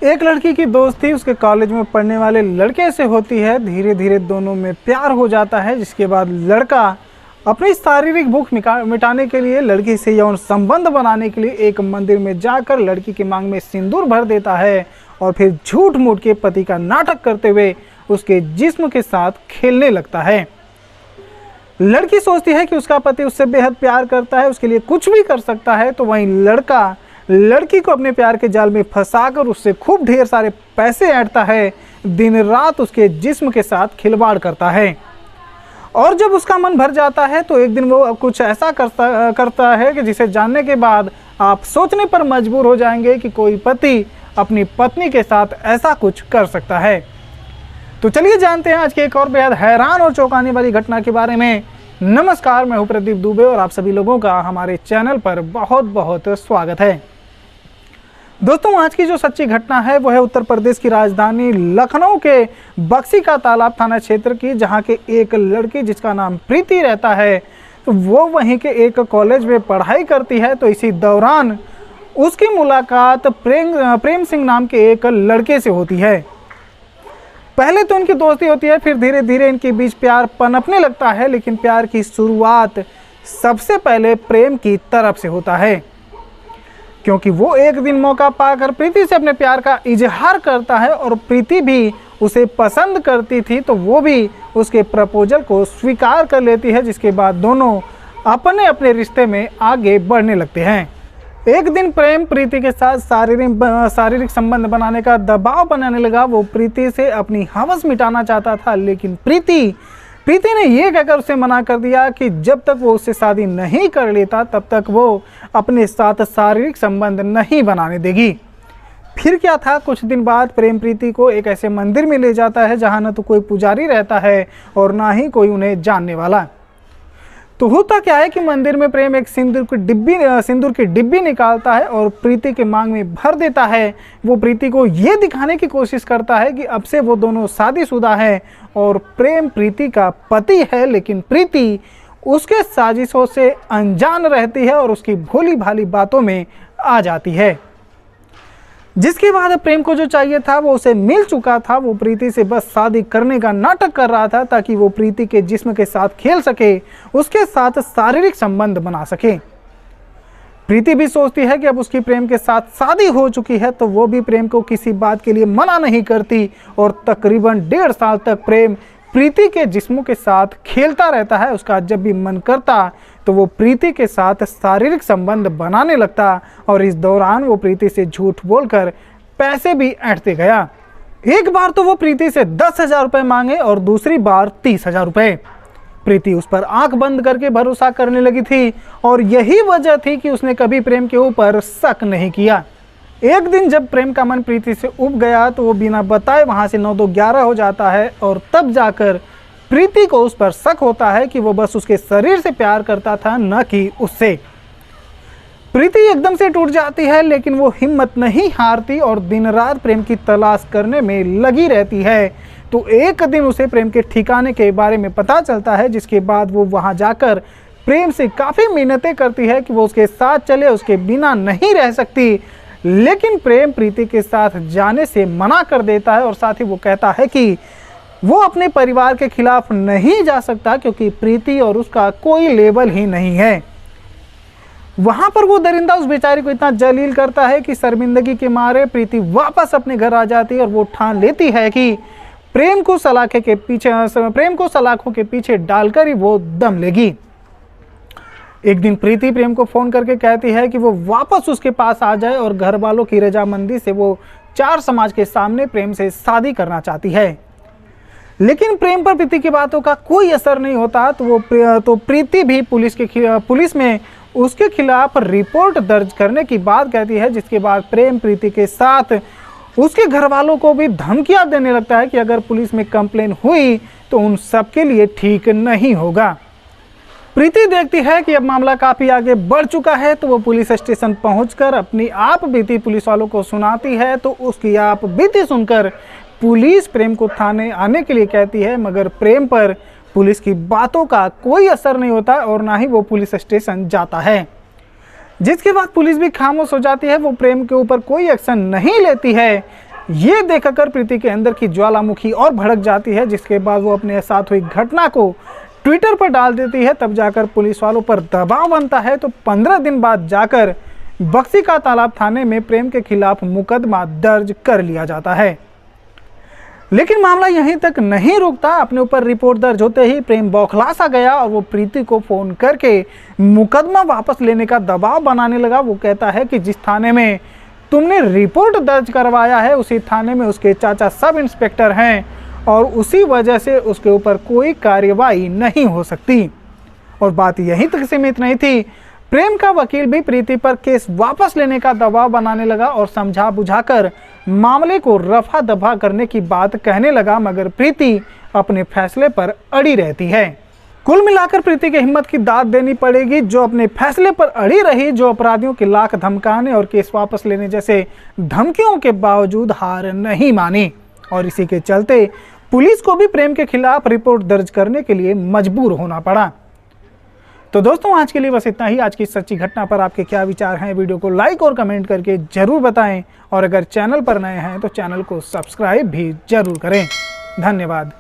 एक लड़की की दोस्ती उसके कॉलेज में पढ़ने वाले लड़के से होती है। धीरे धीरे दोनों में प्यार हो जाता है, जिसके बाद लड़का अपनी शारीरिक भूख मिटाने के लिए लड़की से यौन संबंध बनाने के लिए एक मंदिर में जाकर लड़की की मांग में सिंदूर भर देता है और फिर झूठ मूठ के पति का नाटक करते हुए उसके जिस्म के साथ खेलने लगता है। लड़की सोचती है कि उसका पति उससे बेहद प्यार करता है, उसके लिए कुछ भी कर सकता है, तो वहीं लड़का लड़की को अपने प्यार के जाल में फंसाकर उससे खूब ढेर सारे पैसे ऐंठता है, दिन रात उसके जिस्म के साथ खिलवाड़ करता है। और जब उसका मन भर जाता है तो एक दिन वो कुछ ऐसा करता है कि जिसे जानने के बाद आप सोचने पर मजबूर हो जाएंगे कि कोई पति अपनी पत्नी के साथ ऐसा कुछ कर सकता है। तो चलिए जानते हैं आज की एक और बेहद हैरान और चौंकाने वाली घटना के बारे में। नमस्कार, मैं हूं प्रदीप दुबे और आप सभी लोगों का हमारे चैनल पर बहुत बहुत स्वागत है। दोस्तों, आज की जो सच्ची घटना है वो है उत्तर प्रदेश की राजधानी लखनऊ के बक्सी का तालाब थाना क्षेत्र की, जहां के एक लड़की जिसका नाम प्रीति रहता है, तो वो वहीं के एक कॉलेज में पढ़ाई करती है। तो इसी दौरान उसकी मुलाकात प्रेम सिंह नाम के एक लड़के से होती है। पहले तो उनकी दोस्ती होती है, फिर धीरे धीरे इनके बीच प्यार पनपने लगता है, लेकिन प्यार की शुरुआत सबसे पहले प्रेम की तरफ से होता है, क्योंकि वो एक दिन मौका पाकर प्रीति से अपने प्यार का इजहार करता है और प्रीति भी उसे पसंद करती थी, तो वो भी उसके प्रपोजल को स्वीकार कर लेती है, जिसके बाद दोनों अपने अपने रिश्ते में आगे बढ़ने लगते हैं। एक दिन प्रेम प्रीति के साथ शारीरिक संबंध बनाने का दबाव बनाने लगा। वो प्रीति से अपनी हवस मिटाना चाहता था, लेकिन प्रीति ने यह कहकर उसे मना कर दिया कि जब तक वो उससे शादी नहीं कर लेता तब तक वो अपने साथ शारीरिक संबंध नहीं बनाने देगी। फिर क्या था, कुछ दिन बाद प्रेम प्रीति को एक ऐसे मंदिर में ले जाता है जहाँ न तो कोई पुजारी रहता है और ना ही कोई उन्हें जानने वाला। तो होता क्या है कि मंदिर में प्रेम एक सिंदूर की डिब्बी निकालता है और प्रीति के मांग में भर देता है। वो प्रीति को ये दिखाने की कोशिश करता है कि अब से वो दोनों शादीशुदा हैं और प्रेम प्रीति का पति है, लेकिन प्रीति उसके साजिशों से अनजान रहती है और उसकी भोली भाली बातों में आ जाती है। जिसके बाद प्रेम को जो चाहिए था वो उसे मिल चुका था। वो प्रीति से बस शादी करने का नाटक कर रहा था ताकि वो प्रीति के जिस्म के साथ खेल सके, उसके साथ शारीरिक संबंध बना सके। प्रीति भी सोचती है कि अब उसकी प्रेम के साथ शादी हो चुकी है, तो वो भी प्रेम को किसी बात के लिए मना नहीं करती और तकरीबन 1.5 साल तक प्रेम प्रीति के जिस्मों के साथ खेलता रहता है। उसका जब भी मन करता तो वो प्रीति के साथ शारीरिक संबंध बनाने लगता और इस दौरान वो प्रीति से झूठ बोलकर पैसे भी ऐंठते गया। एक बार तो वो प्रीति से 10,000 रुपये मांगे और दूसरी बार 30,000 रुपये। प्रीति उस पर आंख बंद करके भरोसा करने लगी थी और यही वजह थी कि उसने कभी प्रेम के ऊपर शक नहीं किया। एक दिन जब प्रेम का मन प्रीति से उब गया तो वो बिना बताए वहाँ से 9-2-11 हो जाता है और तब जाकर प्रीति को उस पर शक होता है कि वो बस उसके शरीर से प्यार करता था, न कि उससे। प्रीति एकदम से टूट जाती है, लेकिन वो हिम्मत नहीं हारती और दिन रात प्रेम की तलाश करने में लगी रहती है। तो एक दिन उसे प्रेम के ठिकाने के बारे में पता चलता है, जिसके बाद वो वहाँ जाकर प्रेम से काफ़ी मिन्नतें करती है कि वो उसके साथ चले, उसके बिना नहीं रह सकती, लेकिन प्रेम प्रीति के साथ जाने से मना कर देता है और साथ ही वो कहता है कि वो अपने परिवार के खिलाफ नहीं जा सकता क्योंकि प्रीति और उसका कोई लेबल ही नहीं है। वहां पर वो दरिंदा उस बेचारी को इतना जलील करता है कि शर्मिंदगी के मारे प्रीति वापस अपने घर आ जाती है और वो ठान लेती है कि प्रेम को सलाखों के पीछे डालकर ही वो दम लेगी। एक दिन प्रीति प्रेम को फोन करके कहती है कि वो वापस उसके पास आ जाए और घर वालों की रजामंदी से वो 4 समाज के सामने प्रेम से शादी करना चाहती है। लेकिन प्रेम पर प्रीति की बातों का कोई असर नहीं होता। तो प्रीति भी पुलिस में उसके खिलाफ रिपोर्ट दर्ज करने की बात कहती है, जिसके बाद प्रेम प्रीति के साथ उसके घर वालों को भी धमकियां देने लगता है कि अगर पुलिस में कंप्लेन हुई तो उन सबके लिए ठीक नहीं होगा। प्रीति देखती है कि अब मामला काफ़ी आगे बढ़ चुका है, तो वो पुलिस स्टेशन पहुंचकर अपनी आप बीती पुलिस वालों को सुनाती है। तो उसकी आप बीती सुनकर पुलिस प्रेम को थाने आने के लिए कहती है, मगर प्रेम पर पुलिस की बातों का कोई असर नहीं होता और ना ही वो पुलिस स्टेशन जाता है। जिसके बाद पुलिस भी खामोश हो जाती है, वो प्रेम के ऊपर कोई एक्शन नहीं लेती है। ये देखकर प्रीति के अंदर की ज्वालामुखी और भड़क जाती है, जिसके बाद वो अपने साथ हुई घटना को ट्विटर पर डाल देती है। तब जाकर पुलिस वालों पर दबाव बनता है, तो 15 दिन बाद जाकर बक्सी का तालाब थाने में प्रेम के खिलाफ मुकदमा दर्ज कर लिया जाता है। लेकिन मामला यहीं तक नहीं रुकता। अपने ऊपर रिपोर्ट दर्ज होते ही प्रेम बौखला सा गया और वो प्रीति को फोन करके मुकदमा वापस लेने का दबाव बनाने लगा। वो कहता है कि जिस थाने में तुमने रिपोर्ट दर्ज करवाया है उसी थाने में उसके चाचा सब इंस्पेक्टर हैं और उसी वजह से उसके ऊपर कोई कार्रवाई नहीं हो सकती। और बात यहीं तक सीमित नहीं थी, प्रेम का वकील भी प्रीति पर केस वापस लेने का दबाव बनाने लगा और समझा बुझाकर मामले को रफा दफा करने की बात कहने लगा, मगर प्रीति अपने फैसले पर अड़ी रहती है। कुल मिलाकर प्रीति की हिम्मत की दाद देनी पड़ेगी, जो अपने फैसले पर अड़ी रही, जो अपराधियों के लाख धमकाने और केस वापस लेने जैसे धमकियों के बावजूद हार नहीं मानी। और इसी के चलते पुलिस को भी प्रेम के खिलाफ रिपोर्ट दर्ज करने के लिए मजबूर होना पड़ा। तो दोस्तों आज के लिए बस इतना ही। आज की सच्ची घटना पर आपके क्या विचार हैं, वीडियो को लाइक और कमेंट करके जरूर बताएं। और अगर चैनल पर नए हैं तो चैनल को सब्सक्राइब भी जरूर करें। धन्यवाद।